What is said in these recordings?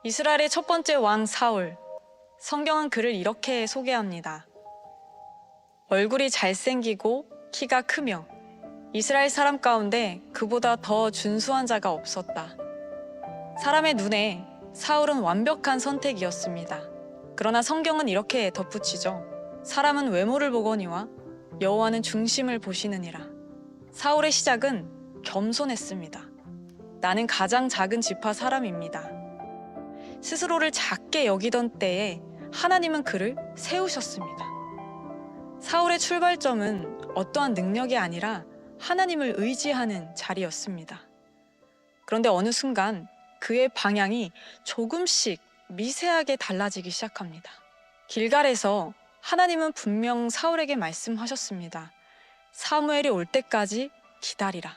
이스라엘의 첫 번째 왕 사울. 성경은 그를 이렇게 소개합니다. 얼굴이 잘생기고 키가 크며 이스라엘 사람 가운데 그보다 더 준수한 자가 없었다. 사람의 눈에 사울은 완벽한 선택이었습니다. 그러나 성경은 이렇게 덧붙이죠. 사람은 외모를 보거니와 여호와는 중심을 보시느니라. 사울의 시작은 겸손했습니다. 나는 가장 작은 지파 사람입니다. 스스로를 작게 여기던 때에 하나님은 그를 세우셨습니다. 사울의 출발점은 어떠한 능력이 아니라 하나님을 의지하는 자리였습니다. 그런데 어느 순간 그의 방향이 조금씩 미세하게 달라지기 시작합니다. 길갈에서 하나님은 분명 사울에게 말씀하셨습니다. 사무엘이 올 때까지 기다리라.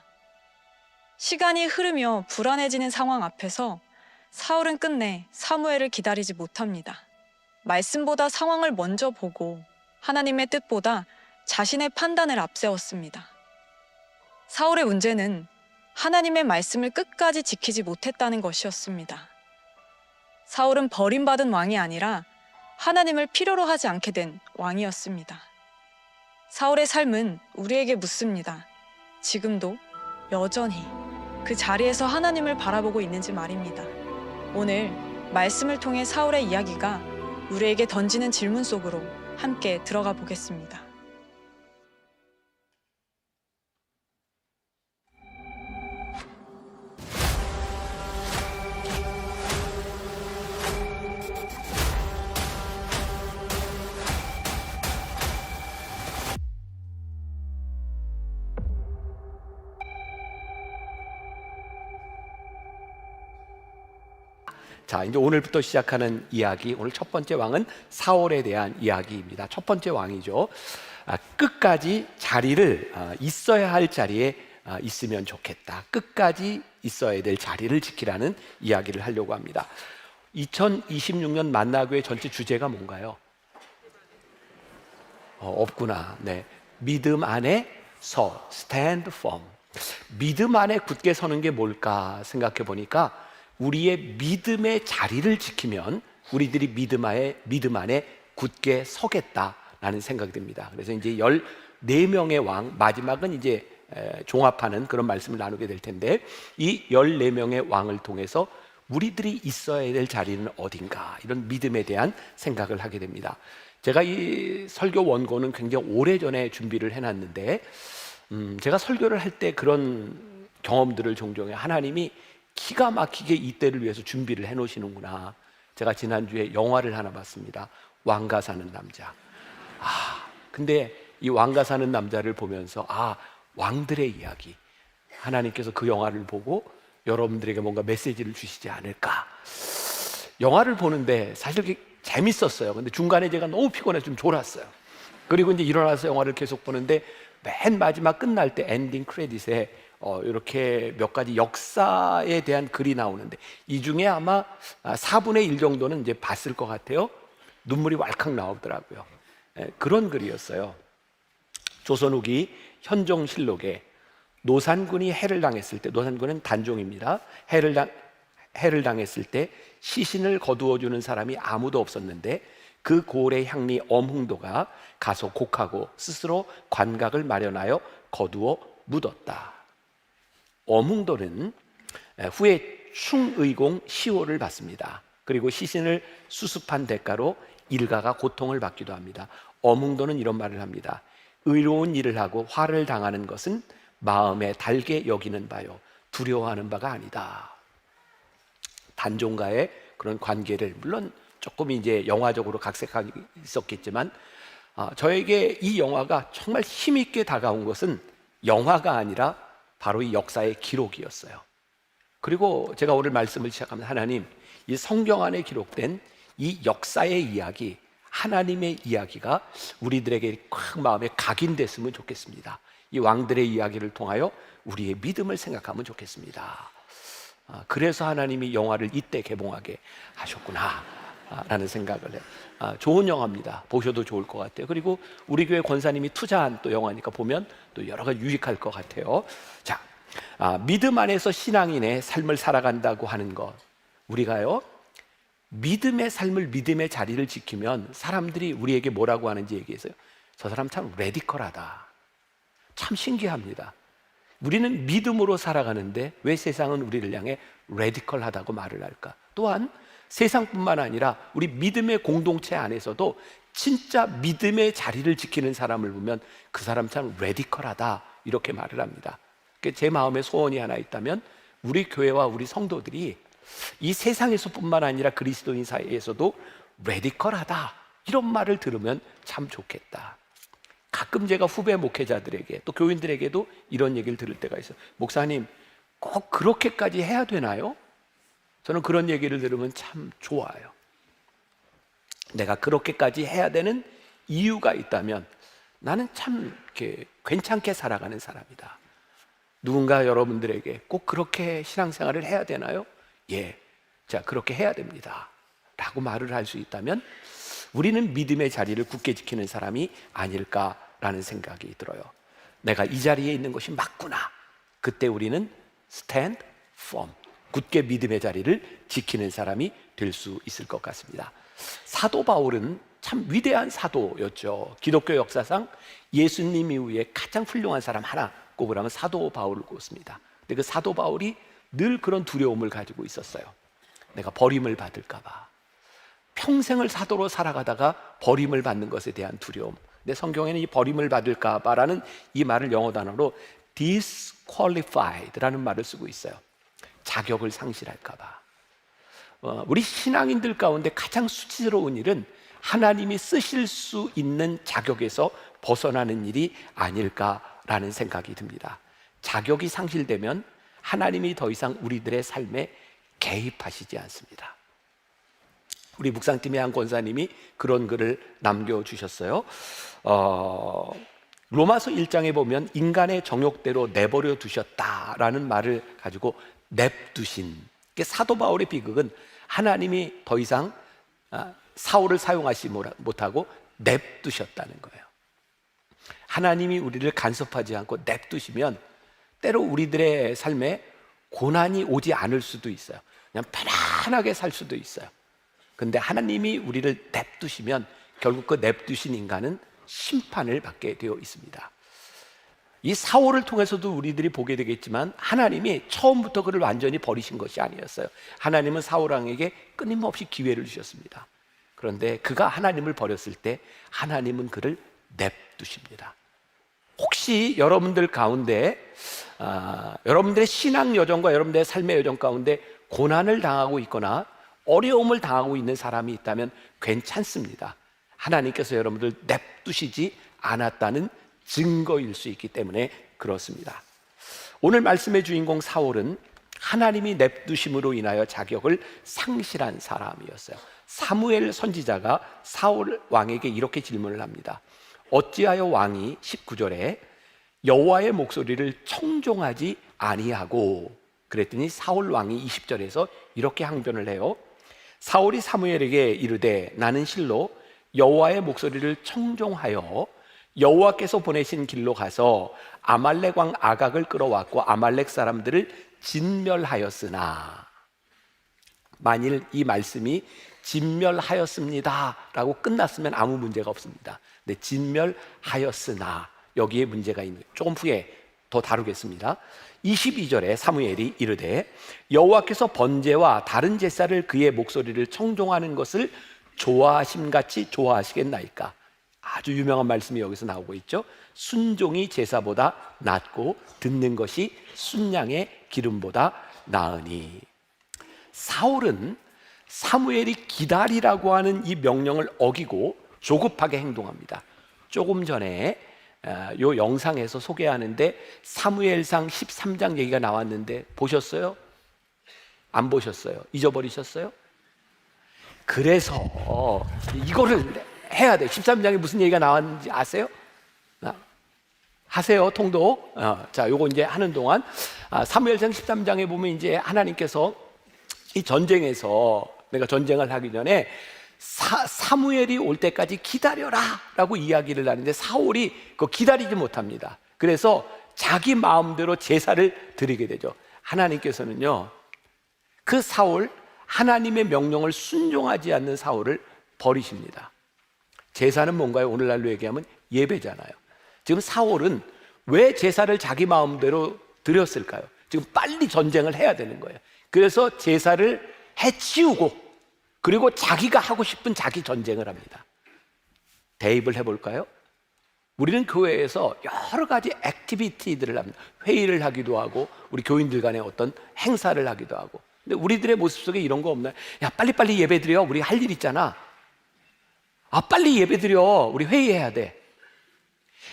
시간이 흐르며 불안해지는 상황 앞에서 사울은 끝내 사무엘을 기다리지 못합니다. 말씀보다 상황을 먼저 보고 하나님의 뜻보다 자신의 판단을 앞세웠습니다. 사울의 문제는 하나님의 말씀을 끝까지 지키지 못했다는 것이었습니다. 사울은 버림받은 왕이 아니라 하나님을 필요로 하지 않게 된 왕이었습니다. 사울의 삶은 우리에게 묻습니다. 지금도 여전히 그 자리에서 하나님을 바라보고 있는지 말입니다. 오늘 말씀을 통해 사울의 이야기가 우리에게 던지는 질문 속으로 함께 들어가 보겠습니다. 자, 이제 오늘부터 시작하는 이야기, 오늘 첫 번째 왕은 사울에 대한 이야기입니다. 첫 번째 왕이죠. 끝까지 자리를 있어야 할 자리에 있으면 좋겠다. 끝까지 있어야 될 자리를 지키라는 이야기를 하려고 합니다. 2026년 만나교회 전체 주제가 뭔가요? 없구나. 네, 믿음 안에 stand firm. 믿음 안에 굳게 서는 게 뭘까 생각해 보니까 우리의 믿음의 자리를 지키면 우리들이 믿음 안에 굳게 서겠다라는 생각이 듭니다. 그래서 이제 14명의 왕, 마지막은 이제 종합하는 그런 말씀을 나누게 될 텐데, 이 14명의 왕을 통해서 우리들이 있어야 될 자리는 어딘가, 이런 믿음에 대한 생각을 하게 됩니다. 제가 이 설교 원고는 굉장히 오래전에 준비를 해놨는데, 제가 설교를 할 때 그런 경험들을 종종 해요. 하나님이 기가 막히게 이때를 위해서 준비를 해놓으시는구나. 제가 지난주에 영화를 하나 봤습니다. 왕가 사는 남자. 근데 이 왕가 사는 남자를 보면서 왕들의 이야기, 하나님께서 그 영화를 보고 여러분들에게 뭔가 메시지를 주시지 않을까. 영화를 보는데 사실 그게 재밌었어요. 근데 중간에 제가 너무 피곤해서 좀 졸았어요. 그리고 이제 일어나서 영화를 계속 보는데 맨 마지막 끝날 때 엔딩 크레딧에 이렇게 몇 가지 역사에 대한 글이 나오는데, 이 중에 아마 4분의 1 정도는 이제 봤을 것 같아요. 눈물이 왈칵 나오더라고요. 그런 글이었어요. 조선 후기 현종실록에 노산군이 해를 당했을 때, 노산군은 단종입니다. 해를 당했을 때 시신을 거두어 주는 사람이 아무도 없었는데 그 고을의 향리 엄흥도가 가서 곡하고 스스로 관각을 마련하여 거두어 묻었다. 엄흥도는 후에 충의공 시호를 받습니다. 그리고 시신을 수습한 대가로 일가가 고통을 받기도 합니다. 엄흥도는 이런 말을 합니다. 의로운 일을 하고 화를 당하는 것은 마음에 달게 여기는 바요, 두려워하는 바가 아니다. 단종과의 그런 관계를, 물론 조금 이제 영화적으로 각색하기 있었겠지만, 저에게 이 영화가 정말 힘있게 다가온 것은 영화가 아니라 바로 이 역사의 기록이었어요. 그리고 제가 오늘 말씀을 시작하면, 하나님, 이 성경 안에 기록된 이 역사의 이야기, 하나님의 이야기가 우리들에게 큰 마음에 각인됐으면 좋겠습니다. 이 왕들의 이야기를 통하여 우리의 믿음을 생각하면 좋겠습니다. 그래서 하나님이 영화를 이때 개봉하게 하셨구나 라는 생각을 해요. 좋은 영화입니다. 보셔도 좋을 것 같아요. 그리고 우리 교회 권사님이 투자한 또 영화니까 보면 또 여러 가지 유익할 것 같아요. 자, 믿음 안에서 신앙인의 삶을 살아간다고 하는 것, 우리가요 믿음의 삶을, 믿음의 자리를 지키면 사람들이 우리에게 뭐라고 하는지 얘기해서요. 저 사람 참 레디컬하다. 참 신기합니다. 우리는 믿음으로 살아가는데 왜 세상은 우리를 향해 레디컬하다고 말을 할까? 또한 세상뿐만 아니라 우리 믿음의 공동체 안에서도 진짜 믿음의 자리를 지키는 사람을 보면 그 사람 참 레디컬하다 이렇게 말을 합니다. 제 마음에 소원이 하나 있다면 우리 교회와 우리 성도들이 이 세상에서뿐만 아니라 그리스도인 사이에서도 레디컬하다 이런 말을 들으면 참 좋겠다. 가끔 제가 후배 목회자들에게 또 교인들에게도 이런 얘기를 들을 때가 있어요. 목사님, 꼭 그렇게까지 해야 되나요? 저는 그런 얘기를 들으면 참 좋아요. 내가 그렇게까지 해야 되는 이유가 있다면 나는 참 이렇게 괜찮게 살아가는 사람이다. 누군가 여러분들에게 꼭 그렇게 신앙생활을 해야 되나요? 예, 자 그렇게 해야 됩니다 라고 말을 할 수 있다면 우리는 믿음의 자리를 굳게 지키는 사람이 아닐까라는 생각이 들어요. 내가 이 자리에 있는 것이 맞구나. 그때 우리는 stand firm, 굳게 믿음의 자리를 지키는 사람이 될 수 있을 것 같습니다. 사도 바울은 참 위대한 사도였죠. 기독교 역사상 예수님 이후에 가장 훌륭한 사람 하나 꼽으라면 사도 바울을 꼽습니다. 근데 그 사도 바울이 늘 그런 두려움을 가지고 있었어요. 내가 버림을 받을까 봐. 평생을 사도로 살아가다가 버림을 받는 것에 대한 두려움. 근데 성경에는 이 버림을 받을까 봐라는 이 말을 영어 단어로 disqualified라는 말을 쓰고 있어요. 자격을 상실할까 봐. 우리 신앙인들 가운데 가장 수치스러운 일은 하나님이 쓰실 수 있는 자격에서 벗어나는 일이 아닐까라는 생각이 듭니다. 자격이 상실되면 하나님이 더 이상 우리들의 삶에 개입하시지 않습니다. 우리 묵상팀의 한 권사님이 그런 글을 남겨주셨어요. 로마서 1장에 보면 인간의 정욕대로 내버려 두셨다라는 말을 가지고 냅두신, 사도 바울의 비극은 하나님이 더 이상 사울을 사용하지 못하고 냅두셨다는 거예요. 하나님이 우리를 간섭하지 않고 냅두시면 때로 우리들의 삶에 고난이 오지 않을 수도 있어요. 그냥 편안하게 살 수도 있어요. 근데 하나님이 우리를 냅두시면 결국 그 냅두신 인간은 심판을 받게 되어 있습니다. 이 사울을 통해서도 우리들이 보게 되겠지만 하나님이 처음부터 그를 완전히 버리신 것이 아니었어요. 하나님은 사울 왕에게 끊임없이 기회를 주셨습니다. 그런데 그가 하나님을 버렸을 때 하나님은 그를 냅두십니다. 혹시 여러분들 가운데 여러분들의 신앙 여정과 여러분들의 삶의 여정 가운데 고난을 당하고 있거나 어려움을 당하고 있는 사람이 있다면 괜찮습니다. 하나님께서 여러분들 냅두시지 않았다는 증거일 수 있기 때문에 그렇습니다. 오늘 말씀의 주인공 사울은 하나님이 냅두심으로 인하여 자격을 상실한 사람이었어요. 사무엘 선지자가 사울 왕에게 이렇게 질문을 합니다. 어찌하여 왕이 19절에 여호와의 목소리를 청종하지 아니하고, 그랬더니 사울 왕이 20절에서 이렇게 항변을 해요. 사울이 사무엘에게 이르되 나는 실로 여호와의 목소리를 청종하여 여호와께서 보내신 길로 가서 아말렉 왕 아각을 끌어왔고 아말렉 사람들을 진멸하였으나, 만일 이 말씀이 진멸하였습니다 라고 끝났으면 아무 문제가 없습니다. 근데 진멸하였으나 여기에 문제가 있는, 조금 후에 더 다루겠습니다. 22절에 사무엘이 이르되 여호와께서 번제와 다른 제사를 그의 목소리를 청종하는 것을 좋아하심같이 좋아하시겠나이까. 아주 유명한 말씀이 여기서 나오고 있죠. 순종이 제사보다 낫고 듣는 것이 순양의 기름보다 나으니. 사울은 사무엘이 기다리라고 하는 이 명령을 어기고 조급하게 행동합니다. 조금 전에 요 영상에서 소개하는데 사무엘상 13장 얘기가 나왔는데 보셨어요? 안 보셨어요? 잊어버리셨어요? 그래서 이거를 해야 돼. 13장에 무슨 얘기가 나왔는지 아세요? 하세요, 통독. 자, 요거 이제 하는 동안 사무엘상 13장에 보면 이제 하나님께서 이 전쟁에서, 내가 전쟁을 하기 전에 사무엘이 올 때까지 기다려라 라고 이야기를 하는데 사울이 그거 기다리지 못합니다. 그래서 자기 마음대로 제사를 드리게 되죠. 하나님께서는요, 그 사울 하나님의 명령을 순종하지 않는 사울을 버리십니다. 제사는 뭔가요? 오늘날로 얘기하면 예배잖아요. 지금 사울은 왜 제사를 자기 마음대로 드렸을까요? 지금 빨리 전쟁을 해야 되는 거예요. 그래서 제사를 해치우고 그리고 자기가 하고 싶은 자기 전쟁을 합니다. 대입을 해볼까요? 우리는 교회에서 여러 가지 액티비티들을 합니다. 회의를 하기도 하고 우리 교인들 간에 어떤 행사를 하기도 하고. 근데 우리들의 모습 속에 이런 거 없나요? 야, 빨리빨리 예배 드려. 우리 할 일 있잖아. 아, 빨리 예배 드려. 우리 회의해야 돼.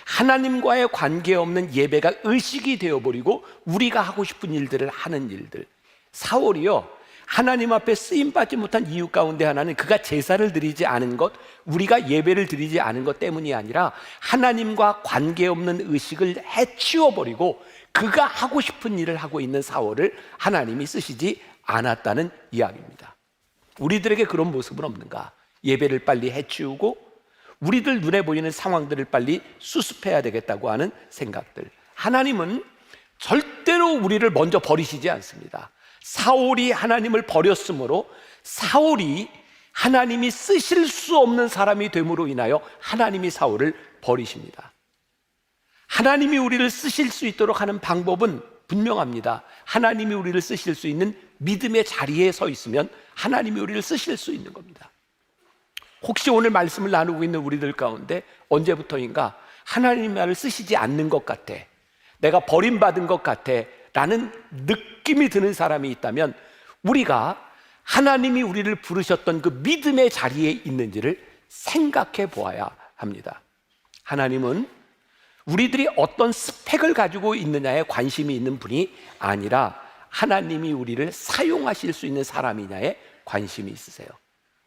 하나님과의 관계없는 예배가 의식이 되어버리고 우리가 하고 싶은 일들을 하는 일들. 사울이요, 하나님 앞에 쓰임받지 못한 이유 가운데 하나는 그가 제사를 드리지 않은 것, 우리가 예배를 드리지 않은 것 때문이 아니라 하나님과 관계없는 의식을 해치워버리고 그가 하고 싶은 일을 하고 있는 사울을 하나님이 쓰시지 않았다는 이야기입니다. 우리들에게 그런 모습은 없는가? 예배를 빨리 해치우고 우리들 눈에 보이는 상황들을 빨리 수습해야 되겠다고 하는 생각들. 하나님은 절대로 우리를 먼저 버리시지 않습니다. 사울이 하나님을 버렸으므로 사울이 하나님이 쓰실 수 없는 사람이 됨으로 인하여 하나님이 사울을 버리십니다. 하나님이 우리를 쓰실 수 있도록 하는 방법은 분명합니다. 하나님이 우리를 쓰실 수 있는 믿음의 자리에 서 있으면 하나님이 우리를 쓰실 수 있는 겁니다. 혹시 오늘 말씀을 나누고 있는 우리들 가운데 언제부터인가 하나님 나를 쓰시지 않는 것 같아, 내가 버림받은 것 같아 라는 느낌이 드는 사람이 있다면 우리가 하나님이 우리를 부르셨던 그 믿음의 자리에 있는지를 생각해 보아야 합니다. 하나님은 우리들이 어떤 스펙을 가지고 있느냐에 관심이 있는 분이 아니라 하나님이 우리를 사용하실 수 있는 사람이냐에 관심이 있으세요.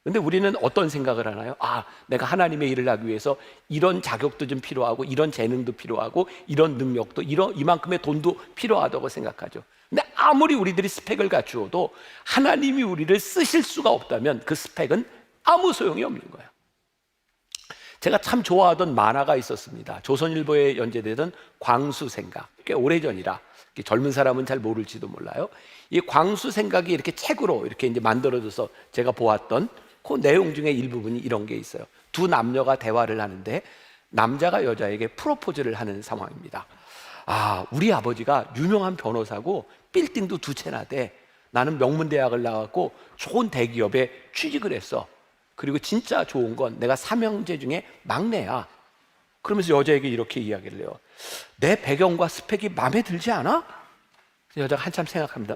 근데 우리는 어떤 생각을 하나요? 아, 내가 하나님의 일을 하기 위해서 이런 자격도 좀 필요하고 이런 재능도 필요하고 이런 능력도 이만큼의 돈도 필요하다고 생각하죠. 근데 아무리 우리들이 스펙을 갖추어도 하나님이 우리를 쓰실 수가 없다면 그 스펙은 아무 소용이 없는 거예요. 제가 참 좋아하던 만화가 있었습니다. 조선일보에 연재되던 광수생각. 꽤 오래전이라 젊은 사람은 잘 모를지도 몰라요. 이 광수생각이 이렇게 책으로 이렇게 이제 만들어져서 제가 보았던 그 내용 중에 일부분이 이런 게 있어요. 두 남녀가 대화를 하는데 남자가 여자에게 프로포즈를 하는 상황입니다. 아, 우리 아버지가 유명한 변호사고 빌딩도 두 채나 돼. 나는 명문대학을 나왔고 좋은 대기업에 취직을 했어. 그리고 진짜 좋은 건 내가 삼형제 중에 막내야. 그러면서 여자에게 이렇게 이야기를 해요. 내 배경과 스펙이 마음에 들지 않아? 여자가 한참 생각합니다.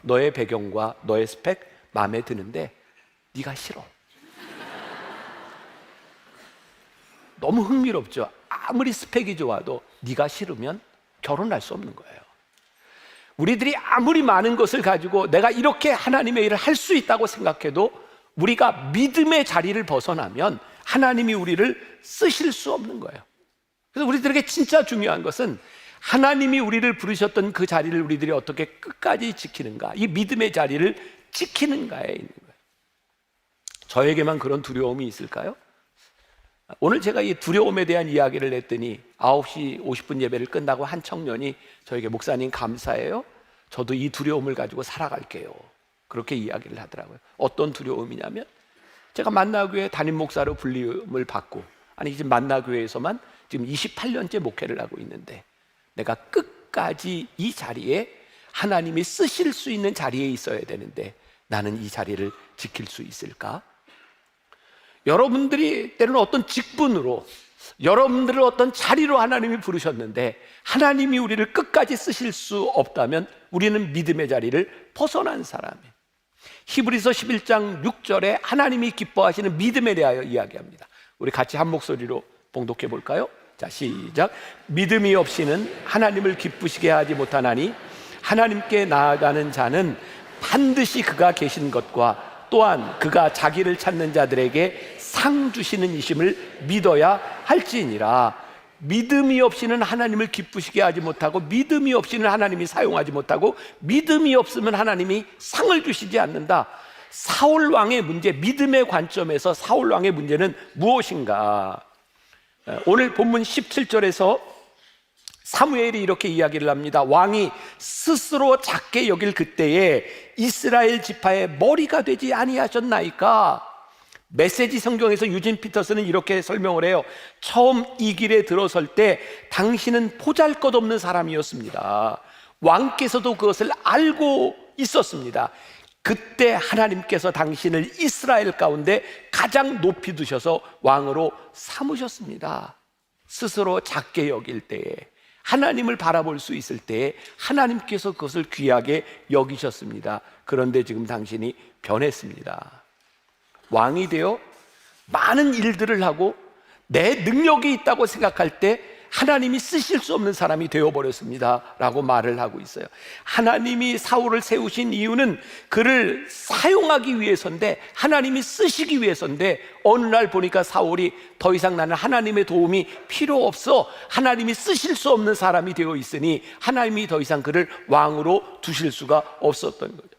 너의 배경과 너의 스펙 마음에 드는데 네가 싫어. 너무 흥미롭죠. 아무리 스펙이 좋아도 네가 싫으면 결혼할 수 없는 거예요. 우리들이 아무리 많은 것을 가지고 내가 이렇게 하나님의 일을 할 수 있다고 생각해도 우리가 믿음의 자리를 벗어나면 하나님이 우리를 쓰실 수 없는 거예요. 그래서 우리들에게 진짜 중요한 것은 하나님이 우리를 부르셨던 그 자리를 우리들이 어떻게 끝까지 지키는가, 이 믿음의 자리를 지키는가에 있는 거예요. 저에게만 그런 두려움이 있을까요? 오늘 제가 이 두려움에 대한 이야기를 했더니 9시 50분 예배를 끝나고 한 청년이 저에게 목사님 감사해요. 저도 이 두려움을 가지고 살아갈게요. 그렇게 이야기를 하더라고요. 어떤 두려움이냐면 제가 만나교회 담임 목사로 불림을 받고 아니 지금 만나교회에서만 지금 28년째 목회를 하고 있는데 내가 끝까지 이 자리에 하나님이 쓰실 수 있는 자리에 있어야 되는데 나는 이 자리를 지킬 수 있을까? 여러분들이 때로는 어떤 직분으로 여러분들을 어떤 자리로 하나님이 부르셨는데 하나님이 우리를 끝까지 쓰실 수 없다면 우리는 믿음의 자리를 벗어난 사람이에요. 히브리서 11장 6절에 하나님이 기뻐하시는 믿음에 대하여 이야기합니다. 우리 같이 한 목소리로 봉독해 볼까요? 자, 시작. 믿음이 없이는 하나님을 기쁘시게 하지 못하나니 하나님께 나아가는 자는 반드시 그가 계신 것과 또한 그가 자기를 찾는 자들에게 상 주시는 이심을 믿어야 할지니라. 믿음이 없이는 하나님을 기쁘시게 하지 못하고 믿음이 없이는 하나님이 사용하지 못하고 믿음이 없으면 하나님이 상을 주시지 않는다. 사울 왕의 문제, 믿음의 관점에서 사울 왕의 문제는 무엇인가? 오늘 본문 17절에서 사무엘이 이렇게 이야기를 합니다. 왕이 스스로 작게 여길 그때에 이스라엘 지파의 머리가 되지 아니하셨나이까? 메시지 성경에서 유진 피터스는 이렇게 설명을 해요. 처음 이 길에 들어설 때 당신은 보잘것없는 사람이었습니다. 왕께서도 그것을 알고 있었습니다. 그때 하나님께서 당신을 이스라엘 가운데 가장 높이 두셔서 왕으로 삼으셨습니다. 스스로 작게 여길 때에, 하나님을 바라볼 수 있을 때에 하나님께서 그것을 귀하게 여기셨습니다. 그런데 지금 당신이 변했습니다. 왕이 되어 많은 일들을 하고 내 능력이 있다고 생각할 때 하나님이 쓰실 수 없는 사람이 되어버렸습니다 라고 말을 하고 있어요. 하나님이 사울을 세우신 이유는 그를 사용하기 위해서인데, 하나님이 쓰시기 위해서인데, 어느 날 보니까 사울이 더 이상 나는 하나님의 도움이 필요 없어, 하나님이 쓰실 수 없는 사람이 되어 있으니 하나님이 더 이상 그를 왕으로 두실 수가 없었던 거죠.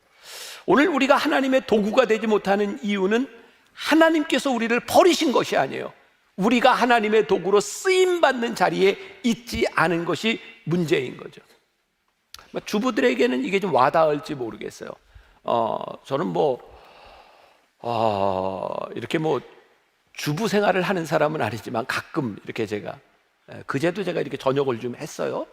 오늘 우리가 하나님의 도구가 되지 못하는 이유는 하나님께서 우리를 버리신 것이 아니에요. 우리가 하나님의 도구로 쓰임받는 자리에 있지 않은 것이 문제인 거죠. 주부들에게는 이게 좀 와닿을지 모르겠어요. 저는 이렇게 주부 생활을 하는 사람은 아니지만 가끔 이렇게 제가, 그제도 제가 이렇게 저녁을 좀 했어요.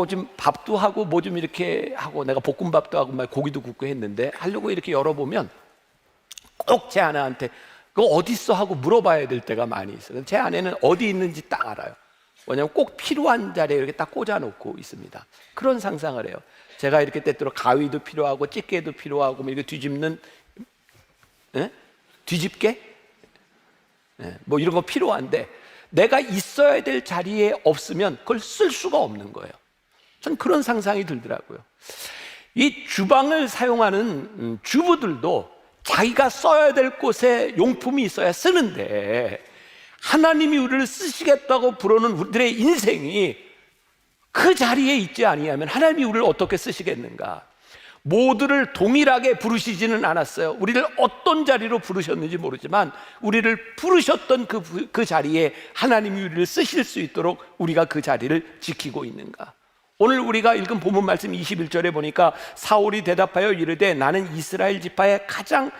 좀 밥도 하고 좀 이렇게 하고, 내가 볶음밥도 하고 막 고기도 굽고 했는데, 하려고 이렇게 열어보면 꼭 제 아내한테 그거 어디 있어 하고 물어봐야 될 때가 많이 있어요. 제 아내는 어디 있는지 딱 알아요. 왜냐하면 꼭 필요한 자리에 이렇게 딱 꽂아놓고 있습니다. 그런 상상을 해요. 제가 이렇게 때때로 가위도 필요하고 집게도 필요하고 이렇게 뒤집는 뒤집개 이런 거 필요한데, 내가 있어야 될 자리에 없으면 그걸 쓸 수가 없는 거예요. 전 그런 상상이 들더라고요. 이 주방을 사용하는 주부들도 자기가 써야 될 곳에 용품이 있어야 쓰는데, 하나님이 우리를 쓰시겠다고 부르는 우리들의 인생이 그 자리에 있지 아니하면 하나님이 우리를 어떻게 쓰시겠는가? 모두를 동일하게 부르시지는 않았어요. 우리를 어떤 자리로 부르셨는지 모르지만 우리를 부르셨던 그 자리에 하나님이 우리를 쓰실 수 있도록 우리가 그 자리를 지키고 있는가? 오늘 우리가 읽은 본문 말씀 21절에 보니까 사울이 대답하여 이르되 나는 이스라엘 지파의 가장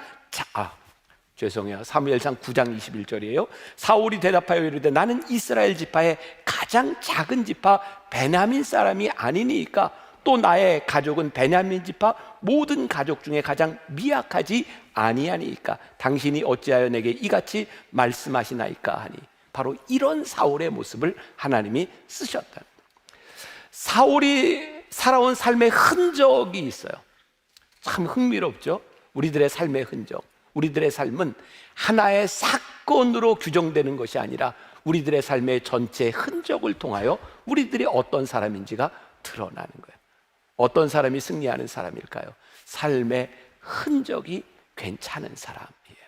사무엘상 9장 21절이에요. 사울이 대답하여 이르되 나는 이스라엘 지파의 가장 작은 지파 베냐민 사람이 아니니까, 또 나의 가족은 베냐민 지파 모든 가족 중에 가장 미약하지 아니하니까 당신이 어찌하여 내게 이같이 말씀하시나이까 하니, 바로 이런 사울의 모습을 하나님이 쓰셨다. 사울이 살아온 삶의 흔적이 있어요. 참 흥미롭죠? 우리들의 삶의 흔적. 우리들의 삶은 하나의 사건으로 규정되는 것이 아니라 우리들의 삶의 전체 흔적을 통하여 우리들이 어떤 사람인지가 드러나는 거예요. 어떤 사람이 승리하는 사람일까요? 삶의 흔적이 괜찮은 사람이에요.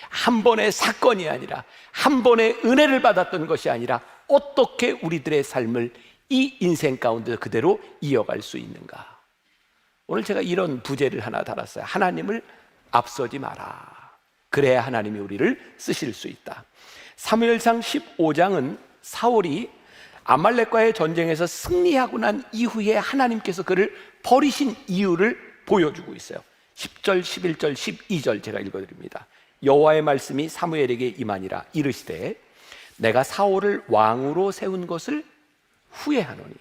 한 번의 사건이 아니라, 한 번의 은혜를 받았던 것이 아니라, 어떻게 우리들의 삶을 이 인생 가운데 그대로 이어갈 수 있는가? 오늘 제가 이런 부제를 하나 달았어요. 하나님을 앞서지 마라. 그래야 하나님이 우리를 쓰실 수 있다. 사무엘상 15장은 사울이 아말렉과의 전쟁에서 승리하고 난 이후에 하나님께서 그를 버리신 이유를 보여주고 있어요. 10절, 11절, 12절 제가 읽어드립니다. 여호와의 말씀이 사무엘에게 임하니라. 이르시되 내가 사울을 왕으로 세운 것을 후회하노니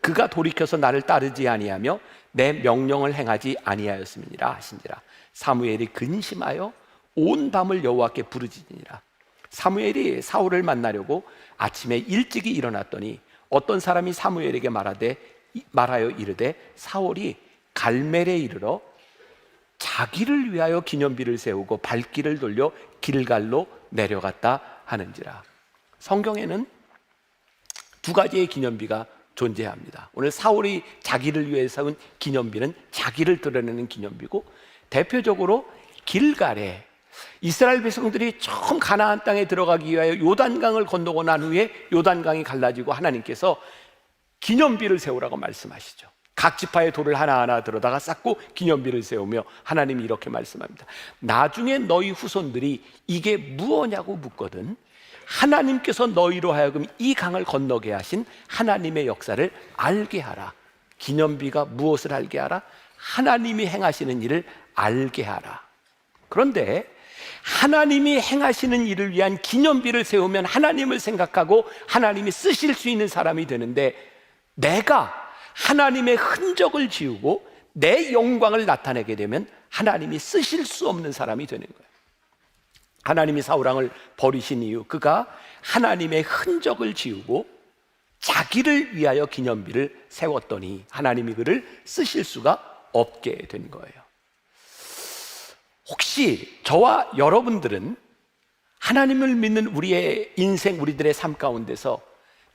그가 돌이켜서 나를 따르지 아니하며 내 명령을 행하지 아니하였음이니라 하신지라. 사무엘이 근심하여 온 밤을 여호와께 부르짖으니라. 사무엘이 사울을 만나려고 아침에 일찍이 일어났더니 어떤 사람이 사무엘에게 말하여 이르되 사울이 갈멜에 이르러 자기를 위하여 기념비를 세우고 발길을 돌려 길갈로 내려갔다 하는지라. 성경에는 두 가지의 기념비가 존재합니다. 오늘 사울이 자기를 위해 세운 기념비는 자기를 드러내는 기념비고, 대표적으로 길갈에 이스라엘 백성들이 처음 가나안 땅에 들어가기 위하여 요단강을 건너고 난 후에 요단강이 갈라지고 하나님께서 기념비를 세우라고 말씀하시죠. 각 지파의 돌을 하나하나 들어다가 쌓고 기념비를 세우며 하나님이 이렇게 말씀합니다. 나중에 너희 후손들이 이게 무엇냐고 묻거든 하나님께서 너희로 하여금 이 강을 건너게 하신 하나님의 역사를 알게 하라. 기념비가 무엇을 알게 하라? 하나님이 행하시는 일을 알게 하라. 그런데 하나님이 행하시는 일을 위한 기념비를 세우면 하나님을 생각하고 하나님이 쓰실 수 있는 사람이 되는데, 내가 하나님의 흔적을 지우고 내 영광을 나타내게 되면 하나님이 쓰실 수 없는 사람이 되는 거예요. 하나님이 사울왕을 버리신 이유, 그가 하나님의 흔적을 지우고 자기를 위하여 기념비를 세웠더니 하나님이 그를 쓰실 수가 없게 된 거예요. 혹시 저와 여러분들은 하나님을 믿는 우리의 인생, 우리들의 삶 가운데서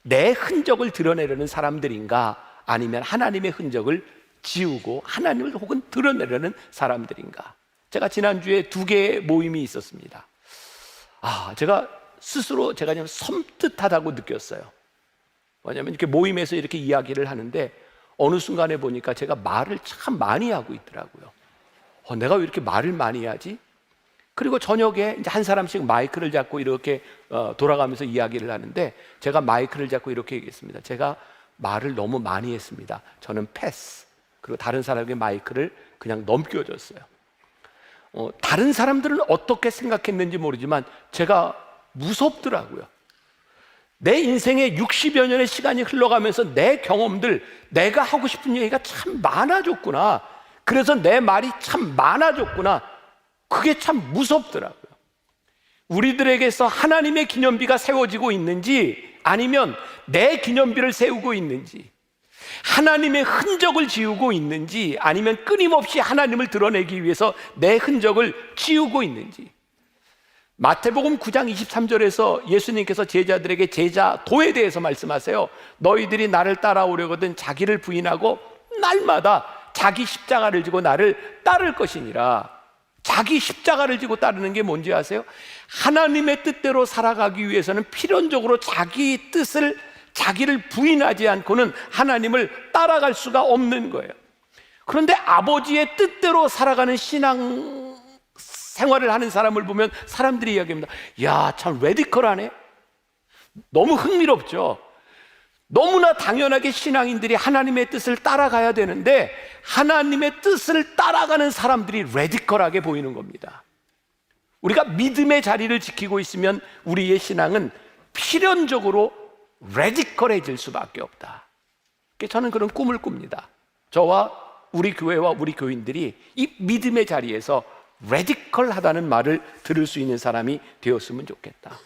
내 흔적을 드러내려는 사람들인가, 아니면 하나님의 흔적을 지우고 하나님을 혹은 드러내려는 사람들인가? 제가 지난주에 2개의 모임이 있었습니다. 제가 스스로 제가 좀 섬뜩하다고 느꼈어요. 왜냐하면 이렇게 모임에서 이렇게 이야기를 하는데 어느 순간에 보니까 제가 말을 참 많이 하고 있더라고요. 내가 왜 이렇게 말을 많이 하지? 그리고 저녁에 이제 한 사람씩 마이크를 잡고 이렇게 돌아가면서 이야기를 하는데, 제가 마이크를 잡고 이렇게 얘기했습니다. 제가 말을 너무 많이 했습니다. 저는 패스. 그리고 다른 사람에게 마이크를 그냥 넘겨줬어요. 다른 사람들은 어떻게 생각했는지 모르지만 제가 무섭더라고요. 내 인생에 60여 년의 시간이 흘러가면서 내 경험들, 내가 하고 싶은 얘기가 참 많아졌구나. 그래서 내 말이 참 많아졌구나. 그게 참 무섭더라고요. 우리들에게서 하나님의 기념비가 세워지고 있는지, 아니면 내 기념비를 세우고 있는지, 하나님의 흔적을 지우고 있는지, 아니면 끊임없이 하나님을 드러내기 위해서 내 흔적을 지우고 있는지. 마태복음 9장 23절에서 예수님께서 제자들에게 제자도에 대해서 말씀하세요. 너희들이 나를 따라오려거든 자기를 부인하고 날마다 자기 십자가를 지고 나를 따를 것이니라. 자기 십자가를 지고 따르는 게 뭔지 아세요? 하나님의 뜻대로 살아가기 위해서는 필연적으로 자기 뜻을, 자기를 부인하지 않고는 하나님을 따라갈 수가 없는 거예요. 그런데 아버지의 뜻대로 살아가는 신앙 생활을 하는 사람을 보면 사람들이 이야기합니다. 야, 참 레디컬하네. 너무 흥미롭죠. 너무나 당연하게 신앙인들이 하나님의 뜻을 따라가야 되는데 하나님의 뜻을 따라가는 사람들이 레디컬하게 보이는 겁니다. 우리가 믿음의 자리를 지키고 있으면 우리의 신앙은 필연적으로 레디컬해질 수밖에 없다. 저는 그런 꿈을 꿉니다. 저와 우리 교회와 우리 교인들이 이 믿음의 자리에서 레디컬하다는 말을 들을 수 있는 사람이 되었으면 좋겠다.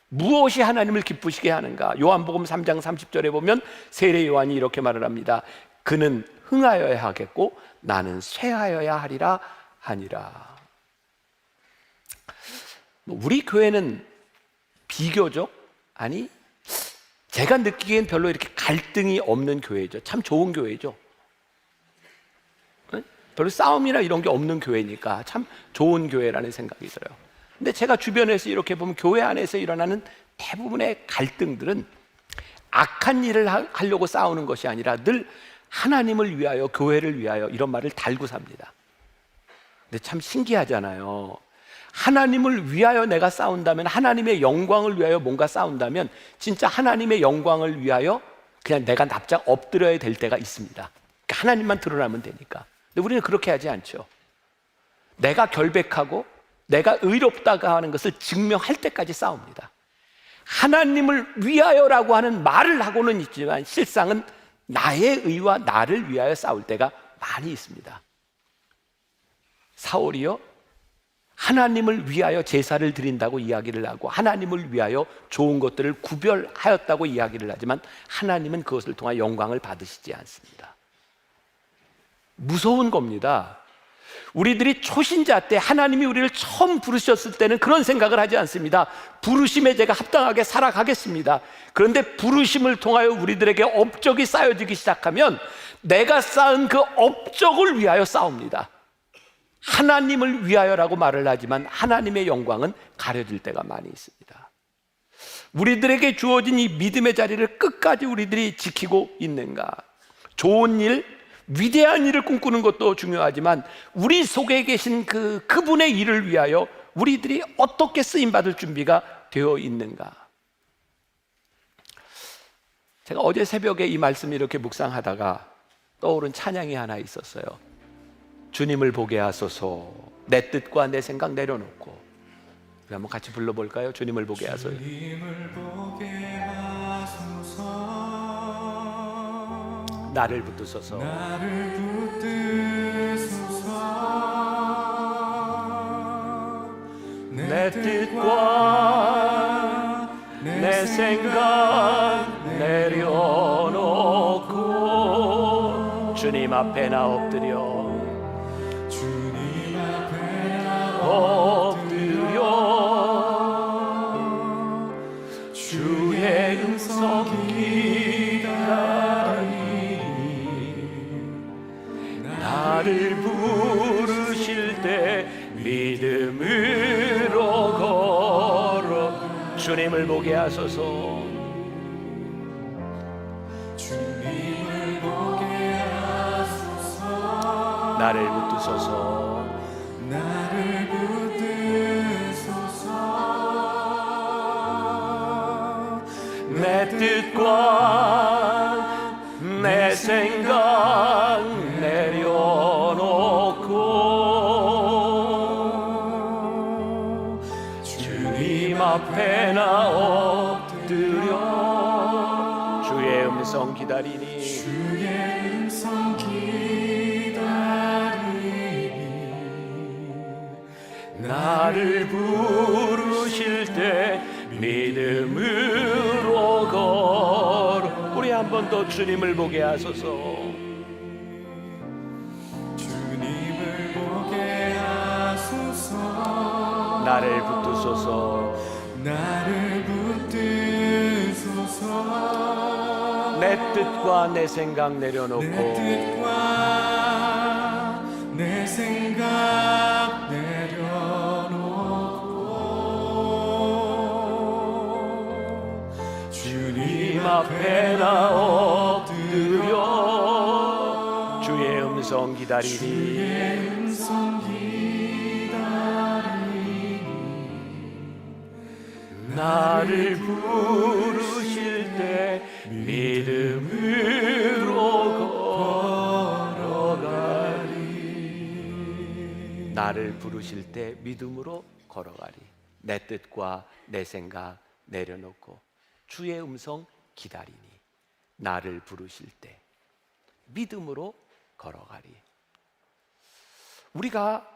무엇이 하나님을 기쁘시게 하는가? 요한복음 3장 30절에 보면 세례 요한이 이렇게 말을 합니다. 그는 흥하여야 하겠고 나는 쇠하여야 하리라 하니라. 우리 교회는 비교적, 아니 제가 느끼기엔 별로 이렇게 갈등이 없는 교회죠. 참 좋은 교회죠. 별로 싸움이나 이런 게 없는 교회니까 참 좋은 교회라는 생각이 들어요. 근데 제가 주변에서 이렇게 보면 교회 안에서 일어나는 대부분의 갈등들은 악한 일을 하려고 싸우는 것이 아니라 늘 하나님을 위하여, 교회를 위하여 이런 말을 달고 삽니다. 근데 참 신기하잖아요. 하나님을 위하여 내가 싸운다면, 하나님의 영광을 위하여 뭔가 싸운다면 진짜 하나님의 영광을 위하여 그냥 내가 납작 엎드려야 될 때가 있습니다. 그러니까 하나님만 드러나면 되니까. 근데 우리는 그렇게 하지 않죠. 내가 결백하고 내가 의롭다고 하는 것을 증명할 때까지 싸웁니다. 하나님을 위하여라고 하는 말을 하고는 있지만 실상은 나의 의와 나를 위하여 싸울 때가 많이 있습니다. 사울이요, 하나님을 위하여 제사를 드린다고 이야기를 하고 하나님을 위하여 좋은 것들을 구별하였다고 이야기를 하지만 하나님은 그것을 통해 영광을 받으시지 않습니다. 무서운 겁니다. 우리들이 초신자 때 하나님이 우리를 처음 부르셨을 때는 그런 생각을 하지 않습니다. 부르심에 제가 합당하게 살아가겠습니다. 그런데 부르심을 통하여 우리들에게 업적이 쌓여지기 시작하면 내가 쌓은 그 업적을 위하여 싸웁니다. 하나님을 위하여라고 말을 하지만 하나님의 영광은 가려질 때가 많이 있습니다. 우리들에게 주어진 이 믿음의 자리를 끝까지 우리들이 지키고 있는가? 좋은 일, 위대한 일을 꿈꾸는 것도 중요하지만 우리 속에 계신 그분의 일을 위하여 우리들이 어떻게 쓰임받을 준비가 되어 있는가? 제가 어제 새벽에 이 말씀을 이렇게 묵상하다가 떠오른 찬양이 하나 있었어요. 주님을 보게 하소서, 내 뜻과 내 생각 내려놓고. 우리 한번 같이 불러볼까요? 주님을 보게 하소서. 주님을 보게 하소서. 나를 붙드소서. 나를 붙드소서. 내 뜻과 내 생각 내려놓고 주님 앞에 나 엎드려 주님 앞에 나 엎드려 주의 음성 기다리니 나를 부르실 때 믿음으로 걸어 주님을 보게 하소서. 주님을 보게 하소서. 나를 붙드소서. 나를 붙드소서. 내 뜻과 내 생각 내려놓고 주님 앞에 나 엎드려 주의 음성 기다리니 주의 음성 기다리니 나를 부르실 때 믿음으로 걸어 우리 한 번 더 주님을 보게 하소서. 주님을 보게 하소서. 나를 붙드소서. 나를 붙드소서. 내 뜻과 내 생각 내려놓고 내 뜻과 내 생각 내려놓고 주님 앞에 나 엎드려 주의 음성 기다리니 주의 음성 기다리니 나를 부르실 때 믿음으로 걸어가리. 나를 부르실 때 믿음으로 걸어가리. 내 뜻과 내 생각 내려놓고 주의 음성 기다리니 나를 부르실 때 믿음으로 걸어가리. 우리가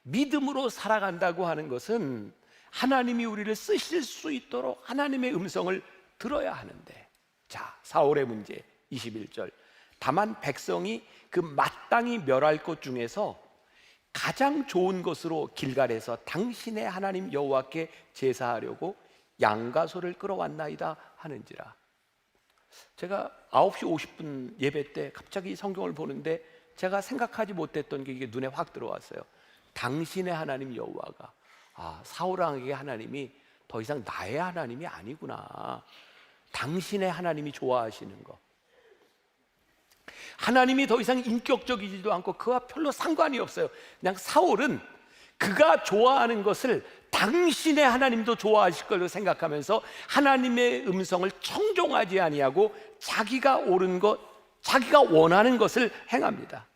믿음으로 살아간다고 하는 것은 하나님이 우리를 쓰실 수 있도록 하나님의 음성을 들어야 하는데, 자, 사울의 문제 21절. 다만 백성이 그 마땅히 멸할 것 중에서 가장 좋은 것으로 길갈에서 당신의 하나님 여호와께 제사하려고 양과 소를 끌어왔나이다 하는지라. 제가 9시 50분 예배 때 갑자기 성경을 보는데 제가 생각하지 못했던 게 이게 눈에 확 들어왔어요. 당신의 하나님 여호와가, 사울 왕에게 하나님이 더 이상 나의 하나님이 아니구나. 당신의 하나님이 좋아하시는 거. 하나님이 더 이상 인격적이지도 않고 그와 별로 상관이 없어요. 그냥 사울은 그가 좋아하는 것을 당신의 하나님도 좋아하실 걸로 생각하면서 하나님의 음성을 청종하지 아니하고 자기가 옳은 것, 자기가 원하는 것을 행합니다.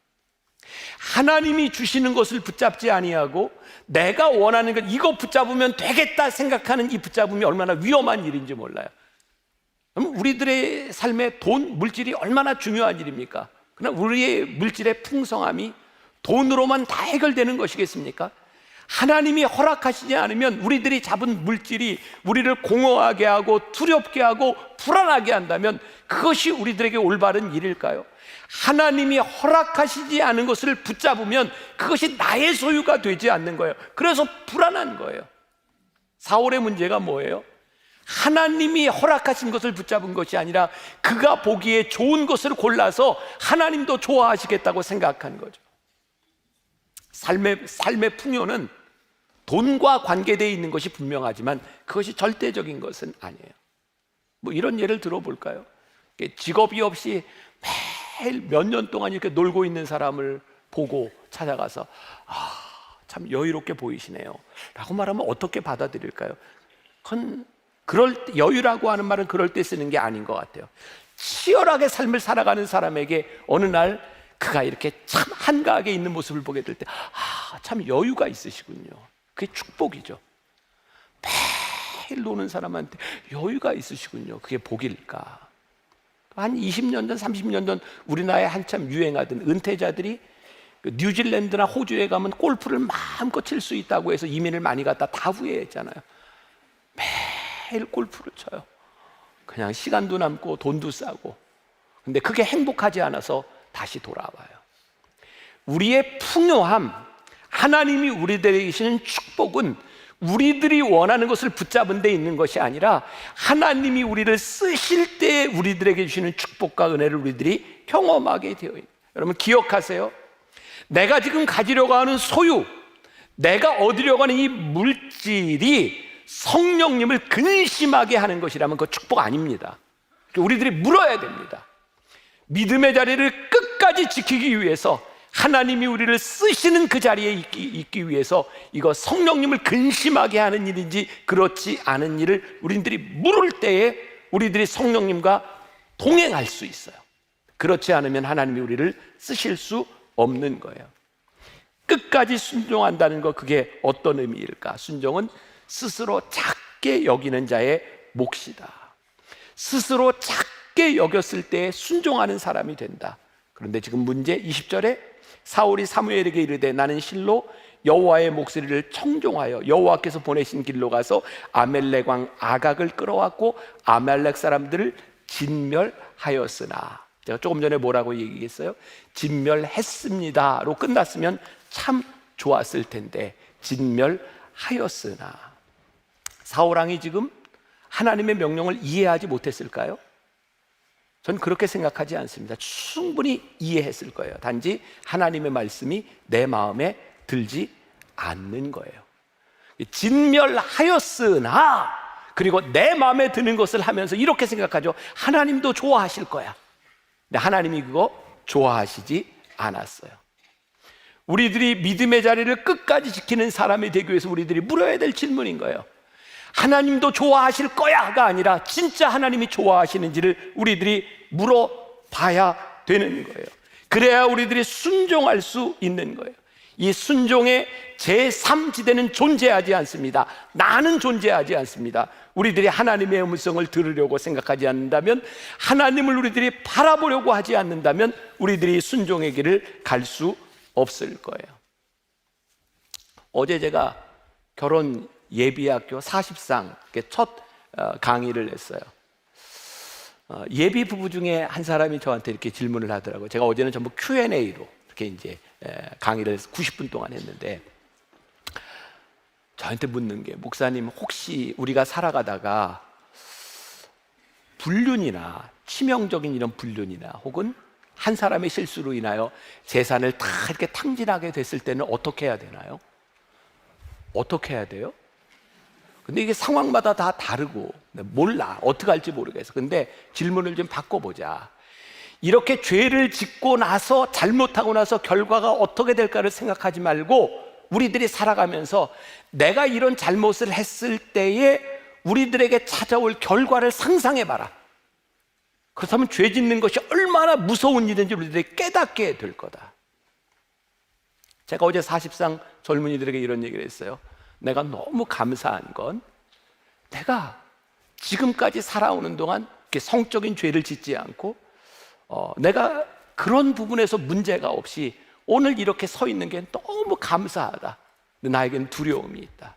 하나님이 주시는 것을 붙잡지 아니하고 내가 원하는 것, 이거 붙잡으면 되겠다 생각하는 이 붙잡음이 얼마나 위험한 일인지 몰라요. 그럼 우리들의 삶에 돈, 물질이 얼마나 중요한 일입니까? 그러나 우리의 물질의 풍성함이 돈으로만 다 해결되는 것이겠습니까? 하나님이 허락하시지 않으면 우리들이 잡은 물질이 우리를 공허하게 하고 두렵게 하고 불안하게 한다면 그것이 우리들에게 올바른 일일까요? 하나님이 허락하시지 않은 것을 붙잡으면 그것이 나의 소유가 되지 않는 거예요. 그래서 불안한 거예요. 사울의 문제가 뭐예요? 하나님이 허락하신 것을 붙잡은 것이 아니라 그가 보기에 좋은 것을 골라서 하나님도 좋아하시겠다고 생각한 거죠. 삶의 풍요는 돈과 관계되어 있는 것이 분명하지만 그것이 절대적인 것은 아니에요. 뭐 이런 예를 들어볼까요? 직업이 없이 매일 몇 년 동안 이렇게 놀고 있는 사람을 보고 찾아가서 참 여유롭게 보이시네요 라고 말하면 어떻게 받아들일까요? 여유라고 하는 말은 그럴 때 쓰는 게 아닌 것 같아요. 치열하게 삶을 살아가는 사람에게 어느 날 그가 이렇게 참 한가하게 있는 모습을 보게 될 때, 참 여유가 있으시군요. 그게 축복이죠. 매일 노는 사람한테 여유가 있으시군요. 그게 복일까? 한 20년 전, 30년 전 우리나라에 한참 유행하던 은퇴자들이 뉴질랜드나 호주에 가면 골프를 마음껏 칠 수 있다고 해서 이민을 많이 갔다 다 후회했잖아요. 매일 골프를 쳐요. 그냥 시간도 남고 돈도 싸고. 근데 그게 행복하지 않아서 다시 돌아와요. 우리의 풍요함, 하나님이 우리들에게 주시는 축복은 우리들이 원하는 것을 붙잡은 데 있는 것이 아니라 하나님이 우리를 쓰실 때 우리들에게 주시는 축복과 은혜를 우리들이 경험하게 되어 있는. 여러분 기억하세요. 내가 지금 가지려고 하는 소유, 내가 얻으려고 하는 이 물질이 성령님을 근심하게 하는 것이라면 그 축복 아닙니다. 우리들이 물어야 됩니다. 믿음의 자리를 끝까지 지키기 위해서, 하나님이 우리를 쓰시는 그 자리에 있기 위해서 이거 성령님을 근심하게 하는 일인지 그렇지 않은 일을 우리들이 물을 때에 우리들이 성령님과 동행할 수 있어요. 그렇지 않으면 하나님이 우리를 쓰실 수 없는 거예요. 끝까지 순종한다는 거, 그게 어떤 의미일까? 순종은 스스로 작게 여기는 자의 몫이다. 스스로 작게 여겼을 때 순종하는 사람이 된다. 그런데 지금 문제 20절에 사울이 사무엘에게 이르되 나는 실로 여호와의 목소리를 청종하여 여호와께서 보내신 길로 가서 아말렉 왕 아각을 끌어왔고 아말렉 사람들을 진멸하였으나, 제가 조금 전에 뭐라고 얘기했어요? 진멸했습니다로 끝났으면 참 좋았을 텐데 진멸하였으나. 사울왕이 지금 하나님의 명령을 이해하지 못했을까요? 전 그렇게 생각하지 않습니다. 충분히 이해했을 거예요. 단지 하나님의 말씀이 내 마음에 들지 않는 거예요. 진멸하였으나, 그리고 내 마음에 드는 것을 하면서 이렇게 생각하죠. 하나님도 좋아하실 거야. 근데 하나님이 그거 좋아하시지 않았어요. 우리들이 믿음의 자리를 끝까지 지키는 사람이 되기 위해서 우리들이 물어야 될 질문인 거예요. 하나님도 좋아하실 거야가 아니라 진짜 하나님이 좋아하시는지를 우리들이 물어봐야 되는 거예요. 그래야 우리들이 순종할 수 있는 거예요. 이 순종의 제3지대는 존재하지 않습니다. 나는 존재하지 않습니다. 우리들이 하나님의 음성을 들으려고 생각하지 않는다면, 하나님을 우리들이 바라보려고 하지 않는다면 우리들이 순종의 길을 갈 수 없을 거예요. 어제 제가 결혼 예비학교 40상 첫 강의를 했어요. 예비 부부 중에 한 사람이 저한테 이렇게 질문을 하더라고요. 제가 어제는 전부 Q&A로 이렇게 이제 강의를 90분 동안 했는데, 저한테 묻는 게, 목사님 혹시 우리가 살아가다가 불륜이나 치명적인 이런 불륜이나 혹은 한 사람의 실수로 인하여 재산을 다 이렇게 탕진하게 됐을 때는 어떻게 해야 되나요? 어떻게 해야 돼요? 근데 이게 상황마다 다 다르고 몰라, 어떻게 할지 모르겠어. 근데 질문을 좀 바꿔보자. 이렇게 죄를 짓고 나서, 잘못하고 나서 결과가 어떻게 될까를 생각하지 말고 우리들이 살아가면서 내가 이런 잘못을 했을 때에 우리들에게 찾아올 결과를 상상해봐라. 그렇다면 죄 짓는 것이 얼마나 무서운 일인지 우리들이 깨닫게 될 거다. 제가 어제 40상 젊은이들에게 이런 얘기를 했어요. 내가 너무 감사한 건, 내가 지금까지 살아오는 동안 성적인 죄를 짓지 않고 내가 그런 부분에서 문제가 없이 오늘 이렇게 서 있는 게 너무 감사하다. 근데 나에겐 두려움이 있다.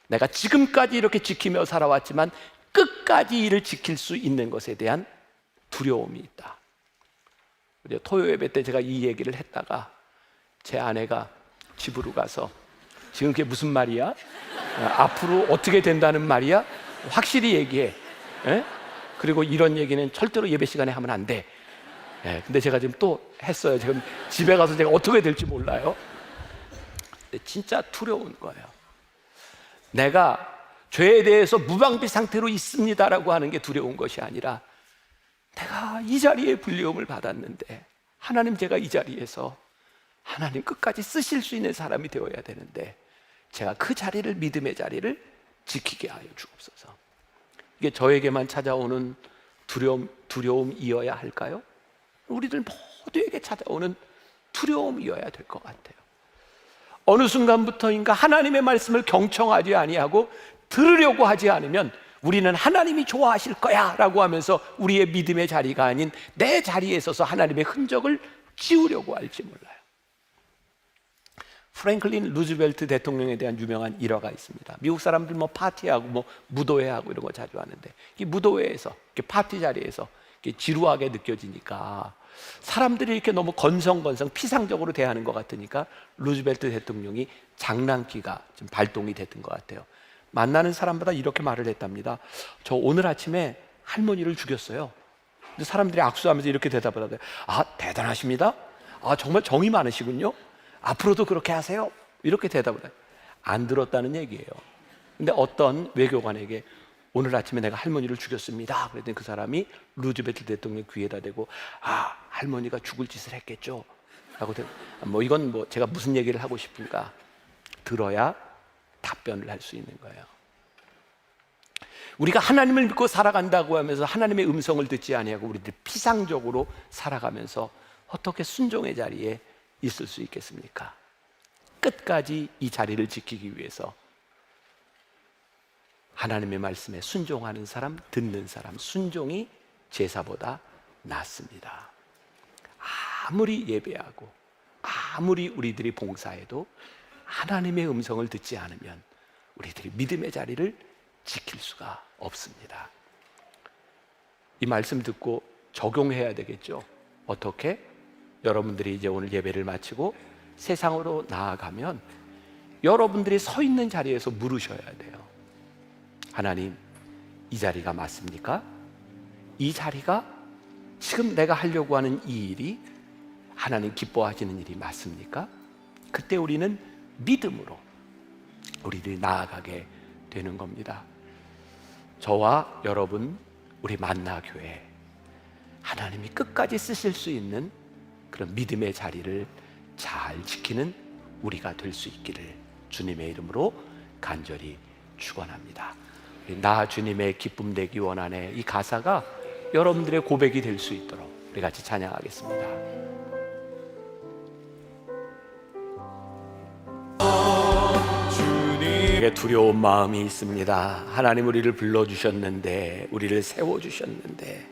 내가 지금까지 이렇게 지키며 살아왔지만 끝까지 이를 지킬 수 있는 것에 대한 두려움이 있다. 토요 예배 때 제가 이 얘기를 했다가 제 아내가 집으로 가서, 지금 그게 무슨 말이야? 앞으로 어떻게 된다는 말이야? 확실히 얘기해. 에? 그리고 이런 얘기는 절대로 예배 시간에 하면 안 돼. 근데 제가 지금 또 했어요. 지금 집에 가서 제가 어떻게 될지 몰라요. 근데 진짜 두려운 거예요. 내가 죄에 대해서 무방비 상태로 있습니다라고 하는 게 두려운 것이 아니라, 내가 이 자리에 불리움을 받았는데 하나님, 제가 이 자리에서 하나님 끝까지 쓰실 수 있는 사람이 되어야 되는데 제가 그 자리를, 믿음의 자리를 지키게 하여 주옵소서. 이게 저에게만 찾아오는 두려움이어야 할까요? 우리들 모두에게 찾아오는 두려움이어야 될 것 같아요. 어느 순간부터인가 하나님의 말씀을 경청하지 아니하고 들으려고 하지 않으면 우리는 하나님이 좋아하실 거야 라고 하면서 우리의 믿음의 자리가 아닌 내 자리에 서서 하나님의 흔적을 지우려고 할지 몰라요. 프랭클린 루즈벨트 대통령에 대한 유명한 일화가 있습니다. 미국 사람들 파티하고 무도회하고 이런 거 자주 하는데, 이 무도회에서 파티 자리에서 지루하게 느껴지니까 사람들이 이렇게 너무 건성건성 피상적으로 대하는 것 같으니까 루즈벨트 대통령이 장난기가 좀 발동이 됐던 것 같아요. 만나는 사람마다 이렇게 말을 했답니다. 저 오늘 아침에 할머니를 죽였어요. 근데 사람들이 악수하면서 이렇게 대답을 하대요. 아, 대단하십니다. 아, 정말 정이 많으시군요. 앞으로도 그렇게 하세요. 이렇게 대답을 해요. 안 들었다는 얘기예요. 근데 어떤 외교관에게 오늘 아침에 내가 할머니를 죽였습니다. 그랬더니 그 사람이 루즈벨트 대통령 귀에다 대고, 아, 할머니가 죽을 짓을 했겠죠. 라고 이건 제가 무슨 얘기를 하고 싶은가 들어야 답변을 할 수 있는 거예요. 우리가 하나님을 믿고 살아간다고 하면서 하나님의 음성을 듣지 아니하고 우리들 피상적으로 살아가면서 어떻게 순종의 자리에 있을 수 있겠습니까? 끝까지 이 자리를 지키기 위해서 하나님의 말씀에 순종하는 사람, 듣는 사람, 순종이 제사보다 낫습니다. 아무리 예배하고 아무리 우리들이 봉사해도 하나님의 음성을 듣지 않으면 우리들이 믿음의 자리를 지킬 수가 없습니다. 이 말씀 듣고 적용해야 되겠죠. 어떻게? 여러분들이 이제 오늘 예배를 마치고 세상으로 나아가면 여러분들이 서 있는 자리에서 물으셔야 돼요. 하나님, 이 자리가 맞습니까? 이 자리가 지금 내가 하려고 하는 이 일이 하나님 기뻐하시는 일이 맞습니까? 그때 우리는 믿음으로 우리들이 나아가게 되는 겁니다. 저와 여러분, 우리 만나교회, 하나님이 끝까지 쓰실 수 있는 그런 믿음의 자리를 잘 지키는 우리가 될 수 있기를 주님의 이름으로 간절히 축원합니다. 나 주님의 기쁨 되기 원하네, 이 가사가 여러분들의 고백이 될 수 있도록 우리 같이 찬양하겠습니다. 우리에게 두려운 마음이 있습니다. 하나님 우리를 불러주셨는데, 우리를 세워주셨는데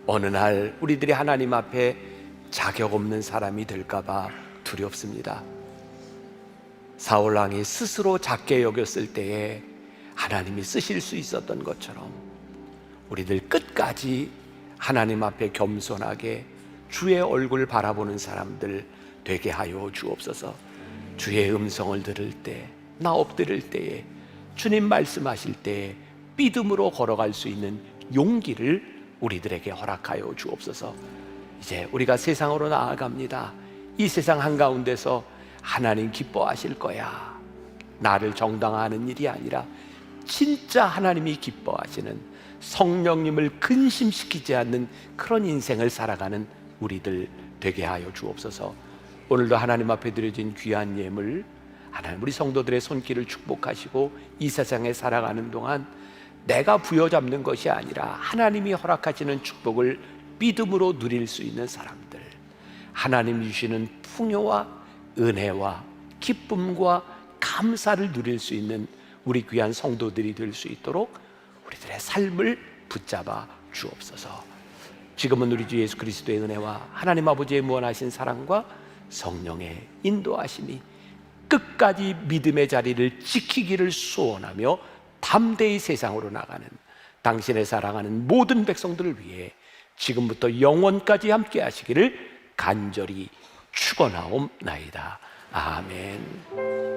어느 날 우리들이 하나님 앞에 자격 없는 사람이 될까봐 두렵습니다. 사울왕이 스스로 작게 여겼을 때에 하나님이 쓰실 수 있었던 것처럼 우리들 끝까지 하나님 앞에 겸손하게 주의 얼굴 바라보는 사람들 되게 하여 주옵소서. 주의 음성을 들을 때, 나 엎드릴 때에, 주님 말씀하실 때에 믿음으로 걸어갈 수 있는 용기를 우리들에게 허락하여 주옵소서. 이제 우리가 세상으로 나아갑니다. 이 세상 한가운데서 하나님 기뻐하실 거야. 나를 정당화하는 일이 아니라 진짜 하나님이 기뻐하시는, 성령님을 근심시키지 않는 그런 인생을 살아가는 우리들 되게 하여 주옵소서. 오늘도 하나님 앞에 드려진 귀한 예물, 하나님 우리 성도들의 손길을 축복하시고 이 세상에 살아가는 동안 내가 부여잡는 것이 아니라 하나님이 허락하시는 축복을 믿음으로 누릴 수 있는 사람들, 하나님 주시는 풍요와 은혜와 기쁨과 감사를 누릴 수 있는 우리 귀한 성도들이 될 수 있도록 우리들의 삶을 붙잡아 주옵소서. 지금은 우리 주 예수 그리스도의 은혜와 하나님 아버지의 무한하신 사랑과 성령의 인도하심이 끝까지 믿음의 자리를 지키기를 소원하며 담대히 세상으로 나가는 당신의 사랑하는 모든 백성들을 위해 지금부터 영원까지 함께 하시기를 간절히 축원하옵나이다. 아멘.